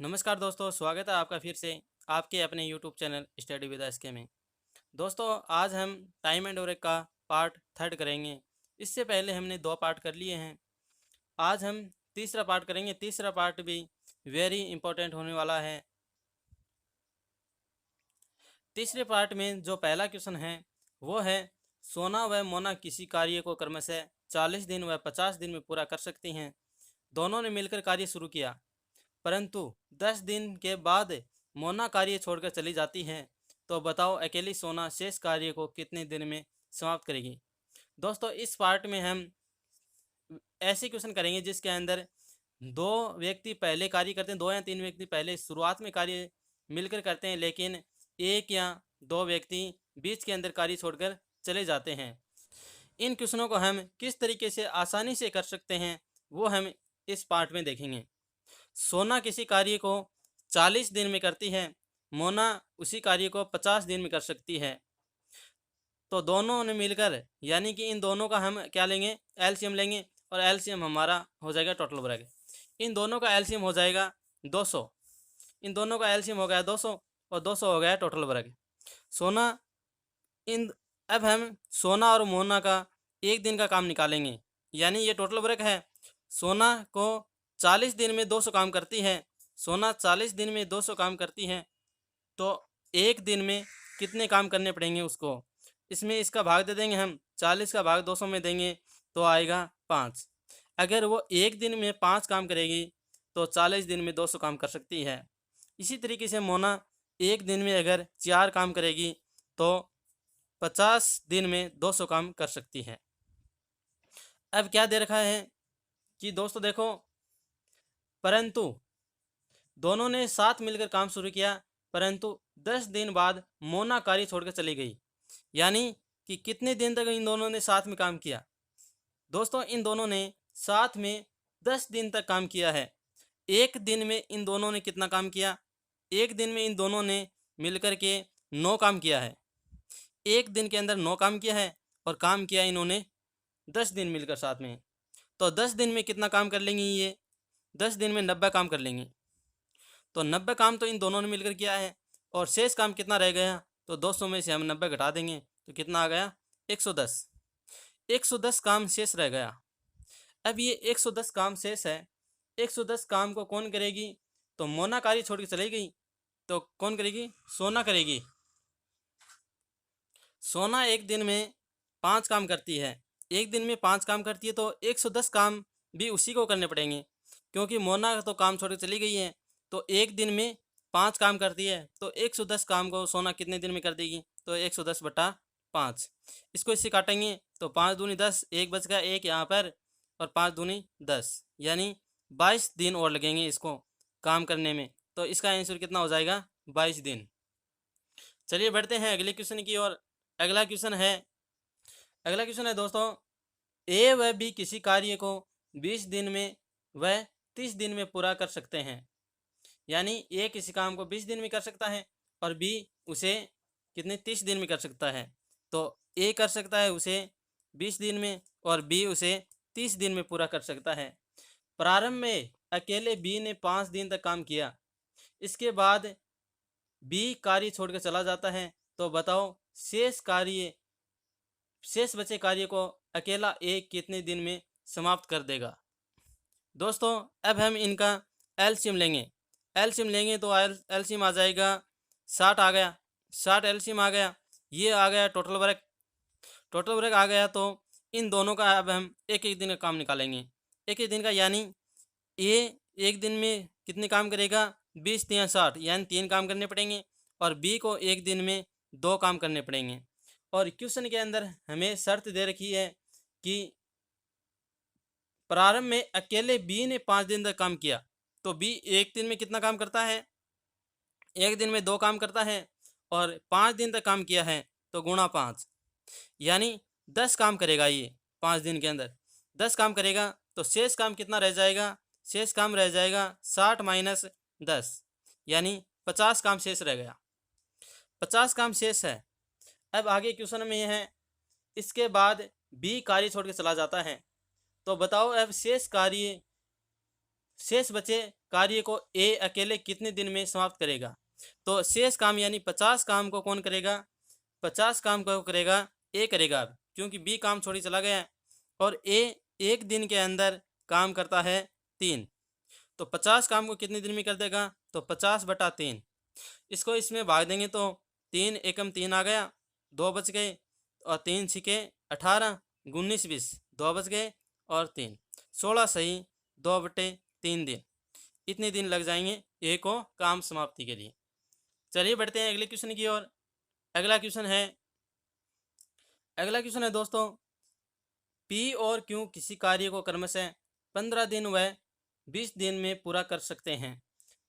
नमस्कार दोस्तों, स्वागत है आपका फिर से आपके अपने YouTube channel study with SK में। दोस्तों, आज हम टाइम एंड ओरेक का पार्ट थर्ड करेंगे। इससे पहले हमने 2 पार्ट कर लिए हैं। आज हम तीसरा पार्ट करेंगे। तीसरा पार्ट भी वेरी इंपॉर्टेंट होने वाला है। तीसरे पार्ट में जो पहला क्वेश्चन है वो है, सोना व मोना किसी कार्य को क्रमशः 40 दिन व 50 दिन में पूरा कर सकती हैं। दोनों ने मिलकर कार्य शुरू किया, परंतु 10 दिन के बाद मोना कार्य छोड़कर चली जाती है। तो बताओ अकेली सोना शेष कार्य को कितने दिन में समाप्त करेगी। दोस्तों, इस पार्ट में हम ऐसे क्वेश्चन करेंगे जिसके अंदर 2 व्यक्ति पहले कार्य करते हैं, 2 या 3 व्यक्ति पहले शुरुआत में कार्य मिलकर करते हैं, लेकिन 1 या 2 व्यक्ति बीच के अंदर कार्य छोड़कर चले जाते हैं। इन क्वेश्चनों को हम किस तरीके से आसानी से कर सकते हैं वो हम इस पार्ट में देखेंगे। सोना किसी कार्य को 40 दिन में करती है, मोना उसी कार्य को 50 दिन में कर सकती है। तो दोनों ने मिलकर, यानी कि इन दोनों का हम क्या लेंगे, एलसीएम लेंगे, और एलसीएम हमारा हो जाएगा टोटल वर्ग। इन दोनों का एलसीएम हो जाएगा 200। इन दोनों का एलसीएम हो गया 200 और 200 हो गया टोटल वर्ग। सोना इन अब हम सोना और मोना का एक दिन का काम निकालेंगे, यानी ये टोटल वर्क है। सोना को 40 दिन में 200 काम करती है। सोना 40 दिन में 200 काम करती है, तो एक दिन में कितने काम करने पड़ेंगे उसको। इसमें इसका भाग दे देंगे हम, 40 का भाग 200 में देंगे तो आएगा 5। अगर वो एक दिन में 5 काम करेगी तो 40 दिन में 200 काम कर सकती है। इसी तरीके से मोना एक दिन में अगर 4 काम करेगी तो 50 दिन में 200 काम कर सकती है। अब क्या दे रखा है कि दोस्तों देखो, परंतु दोनों ने साथ मिलकर काम शुरू किया, परंतु 10 दिन बाद मोना कार्य छोड़कर चली गई। यानी कि कितने दिन तक इन दोनों ने साथ में काम किया। दोस्तों, इन दोनों ने साथ में 10 दिन तक काम किया है। एक दिन में इन दोनों ने कितना काम किया, एक दिन में इन दोनों ने मिलकर के 9 काम किया है। एक दिन के अंदर 9 काम किया है और काम किया इन्होंने 10 दिन मिलकर साथ में। तो 10 दिन में कितना काम कर लेंगी ये, 10 दिन में 90 काम कर लेंगी। तो 90 काम तो इन दोनों ने मिलकर किया है, और शेष काम कितना रह गया, तो 200 में से हम 90 घटा देंगे तो कितना आ गया, 110। 110 काम शेष रह गया। अब ये 110 काम शेष है, 110 काम को कौन करेगी, तो मोना कार्य छोड़ के चली गई, तो कौन करेगी, सोना करेगी। सोना एक दिन में 5 काम करती है। एक दिन में 5 काम करती है तो 110 काम भी उसी को करने पड़ेंगे, क्योंकि मोना तो काम छोड़ के चली गई है। तो एक दिन में 5 काम करती है तो 110 काम को सोना कितने दिन में कर देगी, तो 110/5। इसको इससे काटेंगे तो 5 दूनी 10, एक बच गया एक यहाँ पर, और 5 दूनी 10, यानी 22 दिन और लगेंगे इसको काम करने में। तो इसका आंसर कितना हो जाएगा, 22 दिन। चलिए बढ़ते हैं अगले क्वेश्चन की ओर। अगला क्वेश्चन है दोस्तों, ए व बी किसी कार्य को 20 दिन में व 30 दिन में पूरा कर सकते हैं। यानी ए किसी काम को 20 दिन में कर सकता है और बी उसे कितने, 30 दिन में कर सकता है। तो ए कर सकता है उसे 20 दिन में और बी उसे 30 दिन में पूरा कर सकता है। प्रारंभ में अकेले बी ने 5 दिन तक काम किया, इसके बाद बी कार्य छोड़कर चला जाता है। तो बताओ शेष बचे कार्य को अकेला ए कितने दिन में समाप्त कर देगा। दोस्तों, अब हम इनका एलसीएम लेंगे तो एलसीएम आ जाएगा 60 आ गया, 60 एलसीएम आ गया। ये आ गया टोटल वर्क आ गया। तो इन दोनों का अब हम एक एक दिन का काम निकालेंगे, एक एक दिन का। यानी ए एक दिन में कितने काम करेगा, 20 या 60, यानी 3 काम करने पड़ेंगे, और बी को एक दिन में 2 काम करने पड़ेंगे। और क्वेश्चन के अंदर हमें शर्त दे रखी है कि प्रारंभ में अकेले बी ने 5 दिन तक काम किया, तो बी एक दिन में कितना काम करता है, एक दिन में 2 काम करता है, और 5 दिन तक काम किया है तो गुणा 5, यानी 10 काम करेगा ये 5 दिन के अंदर 10 काम करेगा। तो शेष काम कितना रह जाएगा, शेष काम रह जाएगा 60 माइनस 10, यानी 50 काम शेष रह गया, 50 काम शेष है। अब आगे क्वेश्चन में यह है, इसके बाद बी कार्य छोड़ के चला जाता है। तो बताओ अब शेष बचे कार्य को ए अकेले कितने दिन में समाप्त करेगा। तो शेष काम यानी 50 काम को कौन करेगा, 50 काम को करेगा ए करेगा, क्योंकि बी काम छोड़ी चला गया है और ए एक दिन के अंदर काम करता है 3। तो 50 काम को कितने दिन में कर देगा, तो 50/3। इसको इसमें भाग देंगे तो 3 एकम 3 आ गया, 2 बच गए और 3 छिके 18, 19 20 2 बच गए और 3 16 सही 2/3 दिन। इतने दिन लग जाएंगे ए को काम समाप्ति के लिए। चलिए बढ़ते हैं अगले क्वेश्चन की ओर। अगला क्वेश्चन है दोस्तों, पी और क्यू किसी कार्य को क्रमशः 15 दिन व 20 दिन में पूरा कर सकते हैं।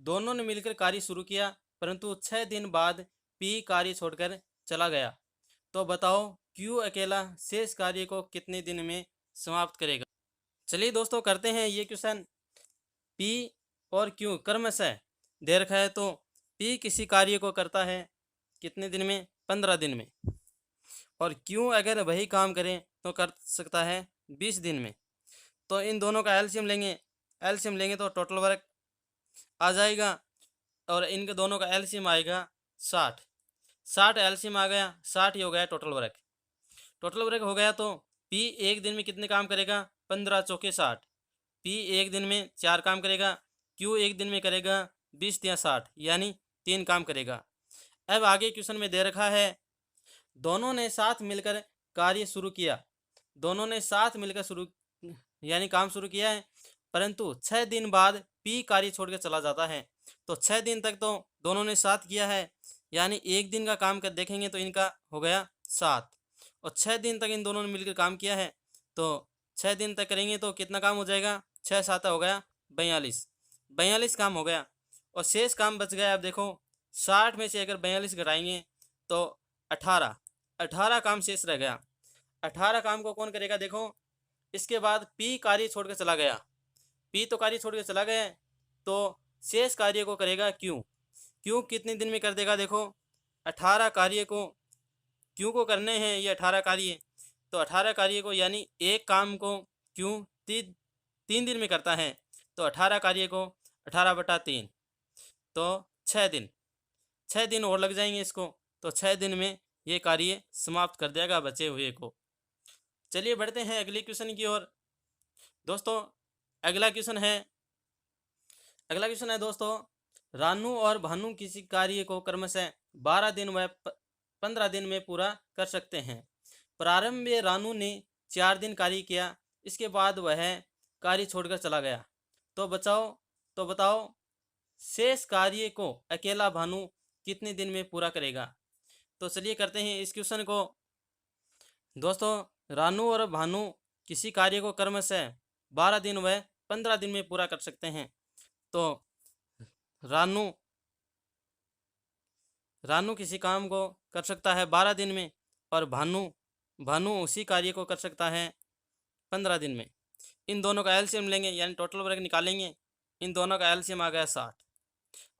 दोनों ने मिलकर कार्य शुरू किया, परंतु 6 दिन बाद पी कार्य छोड़कर चला गया। तो बताओ क्यू अकेला शेष कार्य को कितने दिन में समाप्त करेगा। चलिए दोस्तों करते हैं ये क्वेश्चन। पी और क्यू क्रमशः दे रखा है, तो पी किसी कार्य को करता है कितने दिन में, 15 दिन में, और क्यू अगर वही काम करें तो कर सकता है 20 दिन में। तो इन दोनों का एलसीएम लेंगे तो टोटल वर्क आ जाएगा और इनके दोनों का एलसीएम आएगा 60 एलसीएम आ गया, 60 ही हो गया टोटल वर्क हो गया। तो पी एक दिन में कितने काम करेगा, 15 चौके 60। पी एक दिन में 4 काम करेगा, क्यू एक दिन में करेगा 20 या 60 यानी 3 काम करेगा। अब आगे क्वेश्चन में दे रखा है, दोनों ने साथ मिलकर कार्य शुरू किया, यानी काम शुरू किया है, परंतु 6 दिन बाद पी कार्य छोड़कर चला जाता है। तो 6 दिन तक तो दोनों ने साथ किया है, यानी एक दिन का काम कर देखेंगे तो इनका हो गया 7, और 6 दिन तक इन दोनों ने मिलकर काम किया है, तो 6 दिन तक करेंगे तो कितना काम हो जाएगा, 6 7 हो गया 42 काम हो गया। और शेष काम बच गया। अब देखो 60 में से अगर 42 घटाएंगे तो 18 काम शेष रह गया। 18 काम को कौन करेगा, देखो इसके बाद पी कार्य छोड़कर चला गया, पी तो कार्य छोड़कर चला गया, तो शेष कार्य को करेगा क्यू कितने दिन में कर देगा। देखो 18 कार्य को क्यू को करने हैं, ये 18 कार्य, तो 18 कार्य को यानी एक काम को क्यू 3 दिन में करता है, तो 18 कार्य को 18/3 तो 6 दिन और लग जाएंगे इसको, तो 6 दिन में ये कार्य समाप्त कर देगा बचे हुए को। चलिए बढ़ते हैं अगले क्वेश्चन की ओर। दोस्तों अगला क्वेश्चन है दोस्तों, रानू और भानु किसी कार्य को क्रमशः 12 दिन व 15 दिन में पूरा कर सकते हैं। प्रारंभ में रानू ने 4 दिन कार्य किया, इसके बाद वह कार्य छोड़कर चला गया। तो बताओ शेष कार्य को अकेला भानु कितने दिन में पूरा करेगा। तो चलिए करते हैं इस क्वेश्चन को। दोस्तों रानू और भानु किसी कार्य को क्रमशः 12 दिन व 15 दिन में पूरा कर सकते हैं। तो रानू किसी काम को कर सकता है 12 दिन में और भानु उसी कार्य को कर सकता है 15 दिन में। इन दोनों का एलसीएम लेंगे यानी टोटल वर्क निकालेंगे, इन दोनों का एलसीएम आ गया 60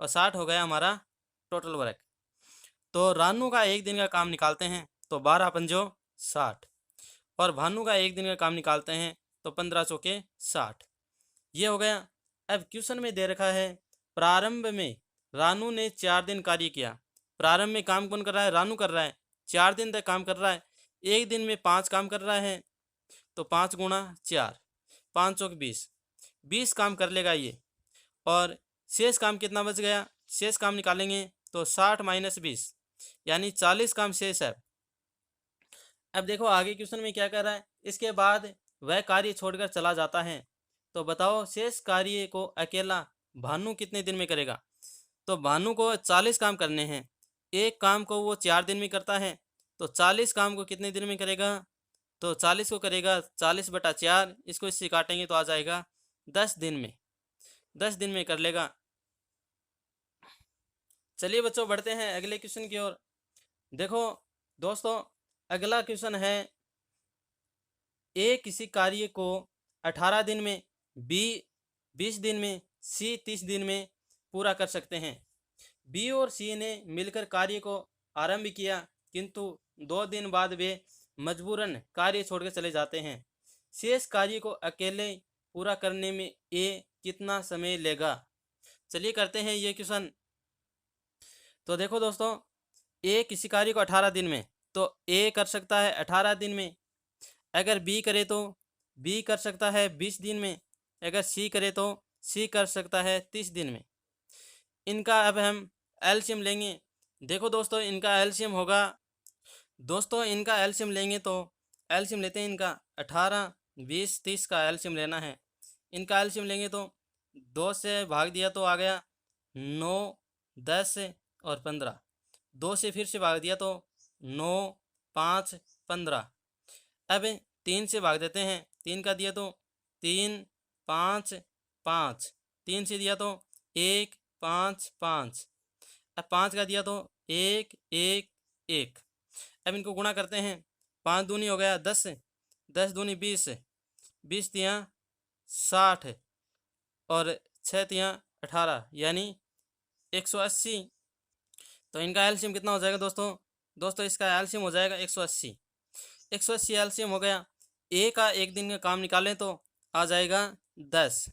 और 60 हो गया हमारा टोटल वर्क। तो रानू का एक दिन का काम निकालते हैं तो 12 पंजो 60 और भानु का एक दिन का काम निकालते हैं तो 15 चौके 60, ये हो गया। अब क्वेश्चन में दे रखा है, प्रारंभ में रानू ने 4 दिन कार्य किया। प्रारंभ में काम कौन कर रहा है, रानू कर रहा है, 4 दिन तक काम कर रहा है, एक दिन में 5 काम कर रहा है, तो 5 गुणा 4 5 चौक 20 काम कर लेगा ये। और शेष काम कितना बच गया, शेष काम निकालेंगे तो 60 - 20 यानी 40 काम शेष है। अब देखो आगे क्वेश्चन में क्या कर रहा है, इसके बाद वह कार्य छोड़कर चला जाता है। तो बताओ शेष कार्य को अकेला भानु कितने दिन में करेगा। तो भानु को 40 काम करने हैं, एक काम को वो 4 दिन में करता है, तो 40 काम को कितने दिन में करेगा, तो 40 को करेगा 40/4, इसको इससे काटेंगे तो आ जाएगा 10 दिन में, 10 दिन में कर लेगा। चलिए बच्चों बढ़ते हैं अगले क्वेश्चन की ओर। देखो दोस्तों अगला क्वेश्चन है, ए किसी कार्य को 18 दिन में, बी 20 दिन में, सी 30 दिन में पूरा कर सकते हैं। बी और सी ने मिलकर कार्य को आरंभ किया, किंतु 2 दिन बाद वे मजबूरन कार्य छोड़कर चले जाते हैं। शेष कार्य को अकेले पूरा करने में ए कितना समय लेगा। चलिए करते हैं ये क्वेश्चन। तो देखो दोस्तों, ए किसी कार्य को 18 दिन में, तो ए कर सकता है 18 दिन में। अगर बी करे तो बी कर सकता है 20 दिन में। अगर सी करे तो सी कर सकता है 30 दिन में। इनका अब हम एलसीएम लेंगे। देखो दोस्तों, इनका एलसीएम होगा, दोस्तों इनका एलसीएम लेंगे तो एलसीएम लेते हैं इनका 18, 20, 30 का एलसीएम लेना है। इनका एलसीएम लेंगे तो 2 से भाग दिया तो आ गया 9, 10 और 15। 2 से फिर से भाग दिया तो 9, 5, 15। अब 3 से भाग देते हैं, 3 का दिया तो 3, 5, 5। 3 से दिया तो 1, 5, 5। अब 5 का दिया तो 1, 1, 1। अब इनको गुणा करते हैं। 5 दूनी हो गया 10, 10 दूनी 20, 20 तियाँ 60 और 6 तियाँ 18, यानी 180। तो इनका एलसीएम कितना हो जाएगा दोस्तों? दोस्तों इसका एलसीएम हो जाएगा 180। 180 एलसीएम हो गया। ए का एक दिन का काम निकालें तो आ जाएगा 10।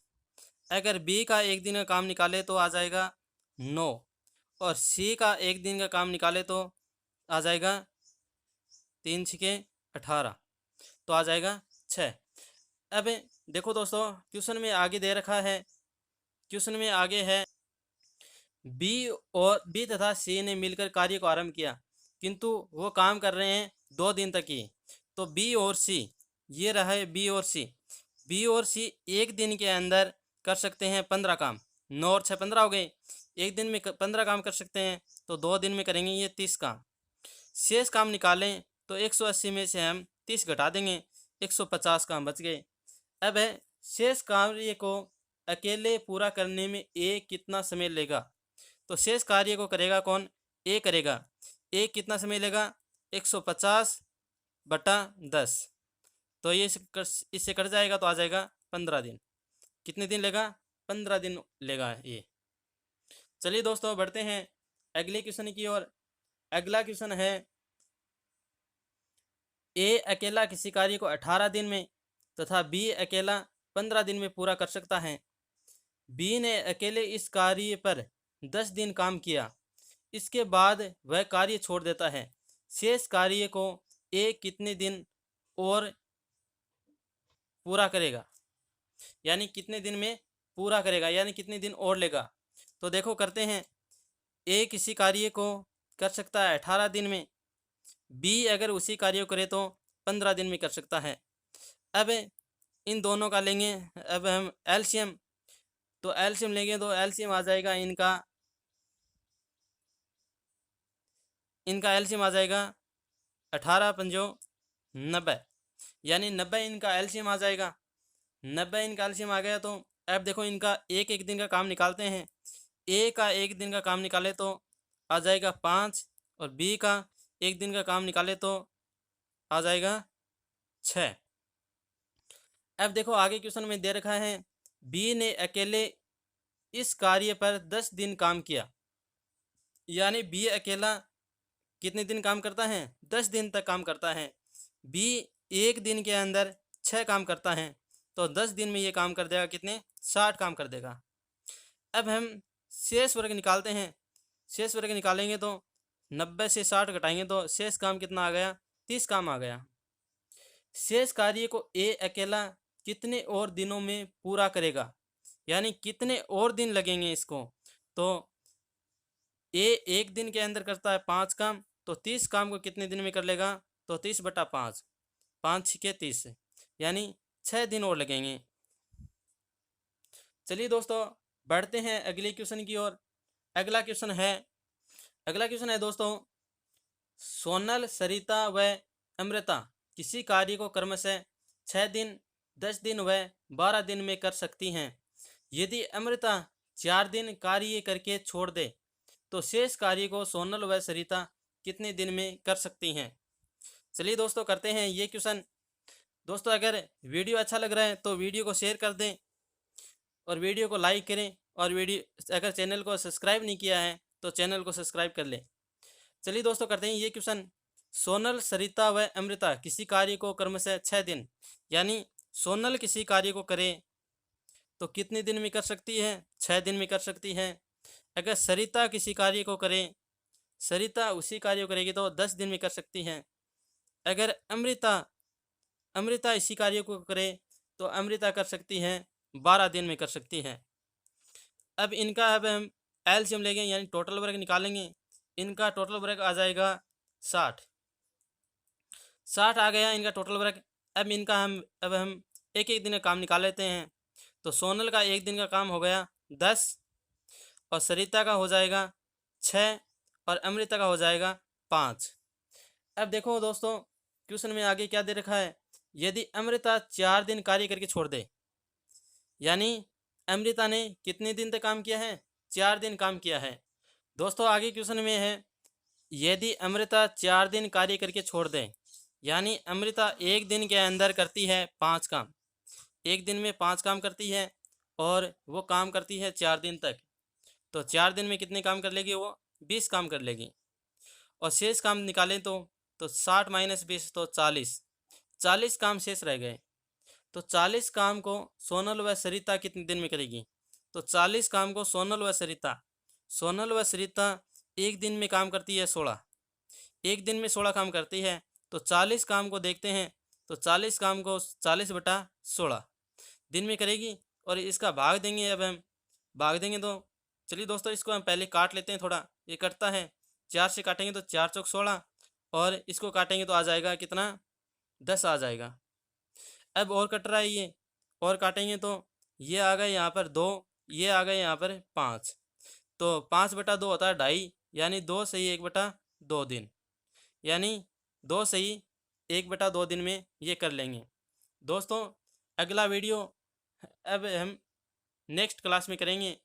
अगर बी का एक दिन का काम निकाले तो आ जाएगा 9 और सी का एक दिन का काम निकाले तो आ जाएगा 3 छिके 18, तो आ जाएगा 6। अब देखो दोस्तों, क्वेश्चन में आगे दे रखा है, क्वेश्चन में आगे है बी तथा सी ने मिलकर कार्य को आरंभ किया, किंतु वो काम कर रहे हैं 2 दिन तक ही। तो बी और सी, ये रहा है बी और सी। बी और सी एक दिन के अंदर कर सकते हैं 15 काम। 9 और 6 15 हो गए। एक दिन में 15 काम कर सकते हैं, तो 2 दिन में करेंगे ये 30 काम। शेष काम निकालें तो 180 में से हम 30 घटा देंगे, 150 काम बच गए। अब है शेष कार्य को अकेले पूरा करने में ए कितना समय लेगा? तो शेष कार्य को करेगा कौन? ए करेगा। ए कितना समय लेगा? 150 बटा 10। तो ये इससे कट जाएगा तो आ जाएगा 15 दिन। कितने दिन लेगा? 15 दिन लेगा ये। चलिए दोस्तों बढ़ते हैं अगले क्वेश्चन की ओर। अगला क्वेश्चन है ए अकेला किसी कार्य को 18 दिन में तथा बी अकेला 15 दिन में पूरा कर सकता है। बी ने अकेले इस कार्य पर 10 दिन काम किया, इसके बाद वह कार्य छोड़ देता है। शेष कार्य को ए कितने दिन और पूरा करेगा, यानी कितने दिन में पूरा करेगा, यानी कितने दिन और लेगा। तो देखो करते हैं। ए किसी कार्य को कर सकता है 18 दिन में, बी अगर उसी कार्य को करे तो 15 दिन में कर सकता है। अब इन दोनों का लेंगे अब हम एलसीएम। तो एलसीएम लेंगे तो एलसीएम आ जाएगा इनका एलसीएम आ जाएगा 18 पंजो 90, यानी 90 इनका एलसीएम आ जाएगा। 90 इनका एलसीएम आ गया। तो अब देखो इनका एक एक दिन का काम निकालते हैं। ए का एक दिन का काम निकाले तो आ जाएगा 5 और बी का एक दिन का काम निकाले तो आ जाएगा 6। अब देखो आगे क्वेश्चन में दे रखा है बी ने अकेले इस कार्य पर 10 दिन काम किया, यानी बी अकेला कितने दिन काम करता है? 10 दिन तक काम करता है। बी एक दिन के अंदर 6 काम करता है, तो 10 दिन में ये काम कर देगा कितने? 60 काम कर देगा। अब हम शेष वर्ग निकालते हैं। शेष वर्ग निकालेंगे तो 90 से 60 घटाएंगे तो शेष काम कितना आ गया? 30 काम आ गया। शेष कार्य को ए अकेला कितने और दिनों में पूरा करेगा, यानी कितने और दिन लगेंगे इसको। तो ए एक दिन के अंदर करता है 5 काम, तो 30 काम को कितने दिन में कर लेगा? तो 30 बटा 5, 5 छिके 30, यानी 6 दिन और लगेंगे। चलिए दोस्तों बढ़ते हैं अगले क्वेश्चन की ओर। अगला क्वेश्चन है दोस्तों, सोनल, सरिता व अमृता किसी कार्य को क्रमशः 6 दिन, 10 दिन व 12 दिन में कर सकती हैं। यदि अमृता 4 दिन कार्य करके छोड़ दे तो शेष कार्य को सोनल व सरिता कितने दिन में कर सकती हैं। चलिए दोस्तों करते हैं ये क्वेश्चन। दोस्तों अगर वीडियो अच्छा लग रहा है तो वीडियो को शेयर कर दें और वीडियो को लाइक करें, और वीडियो अगर चैनल को सब्सक्राइब नहीं किया है तो चैनल को सब्सक्राइब कर लें। चलिए दोस्तों करते हैं ये क्वेश्चन। सोनल, सरिता व अमृता किसी कार्य को क्रमशः 6 दिन, यानी सोनल किसी कार्य को करे तो कितने दिन में कर सकती है? 6 दिन में कर सकती है। अगर सरिता किसी कार्य को करे, सरिता उसी कार्य को करेगी तो 10 दिन में कर सकती है। अगर अमृता अमृता इसी कार्य को करे तो अमृता कर सकती है 12 दिन में कर सकती है। अब हम एलसीएम लेंगे यानी टोटल वर्क निकालेंगे। इनका टोटल वर्क आ जाएगा 60। 60 आ गया इनका टोटल वर्क। अब हम एक एक दिन का काम निकाल लेते हैं। तो सोनल का एक दिन का काम हो गया 10 और सरिता का हो जाएगा 6 और अमृता का हो जाएगा 5। अब देखो दोस्तों, क्वेश्चन में आगे क्या दे रखा है, यदि अमृता 4 दिन कार्य करके छोड़ दे, यानी अमृता ने कितने दिन तक काम किया है? 4 दिन काम किया है। दोस्तों आगे क्वेश्चन में है, यदि अमृता 4 दिन कार्य करके छोड़ दे, यानी अमृता एक दिन के अंदर करती है 5 काम, एक दिन में 5 काम करती है और वो काम करती है 4 दिन तक। तो 4 दिन में कितने काम कर लेगी? वो 20 काम कर लेगी। और शेष काम निकालें तो 60 माइनस 20 तो 40 काम शेष रह गए। तो 40 काम को सोनल व सरिता कितने दिन में करेगी? तो 40 काम को सोनल व सरिता एक दिन में काम करती है 16, एक दिन में 16 काम करती है। तो 40 काम को देखते हैं, तो 40 काम को 40/16 दिन में करेगी और इसका भाग देंगे। अब हम भाग देंगे तो चलिए दोस्तों इसको हम पहले काट लेते हैं। थोड़ा ये कटता है, 4 से काटेंगे तो 4 चौक 16 और इसको काटेंगे तो आ जाएगा कितना? 10 आ जाएगा। अब और कट रहा है ये, और काटेंगे तो ये आ गए यहाँ पर 2, ये आ गए यहाँ पर 5। तो 5/2 होता है 2.5, यानी 2 सही 1/2 दिन, यानी 2 सही 1/2 दिन में ये कर लेंगे। दोस्तों अगला वीडियो अब हम नेक्स्ट क्लास में करेंगे।